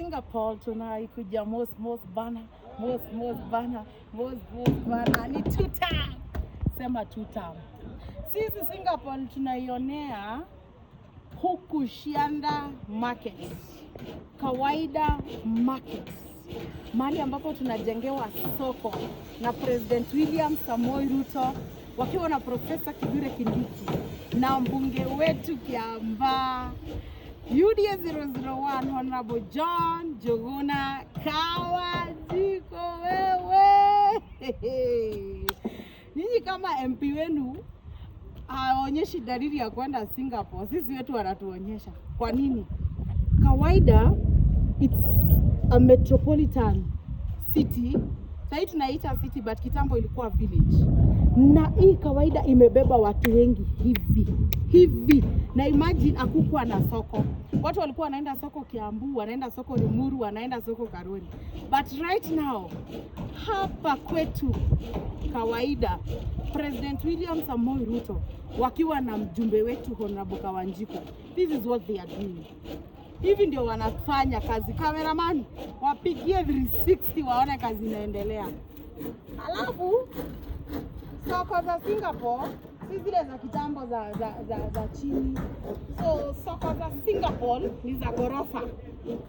Singapore tunaikuja most bana ni 2 term. Sema 2 term. Sisi Singapore tunaionea huku Shianda Market, Kawaida Market, mahali ambapo tunajengewa soko na President William Samoei Ruto wakiwa na Profesa Kithure Kindiki na mbunge wetu Kiambaa UDA 001 Honorable John Njuguna Kawajiko. Wewe ninyi kama MP wenu haonyeshi dalili ya kwenda Singapore, sisi wetu wanatuonyesha. Kwa nini? Kawaida it's a metropolitan city. Sasa tunaita city but kitambo ilikuwa village. Na hii Kawaida imebeba watu wengi hivi. Na imagine hakukuwa na soko. Watu walikuwa wanaenda soko Kiambu, wanaenda soko Limuru, wanaenda soko Karori. But right now hapa kwetu Kawaida, President William Samoei Ruto wakiwa na mjumbe wetu Honorable Kawanjiko, this is what they are doing. Hivi ndio wanafanya kazi. Cameraman, wapigie 360 waone kazi inaendelea. Alafu soko za Singapore si zile za kitambo za chini. So soko za Singapore ni za gorofa.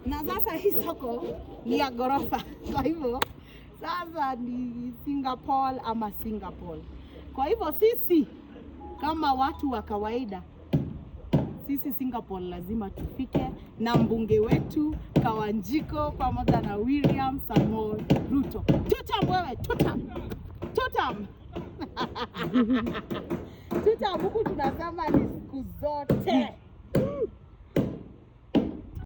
Na sasa hii soko ni ya gorofa. Kwa hivyo sasa ni Singapore ama Singapore. Kwa hivyo sisi kama watu wa kawaida, sisi Singapore lazima tufike na mbunge wetu Kawanjiko pamoja na William Samoei Ruto. Tutam wewe, tutam. Tutam huku tunasema ni siku zote.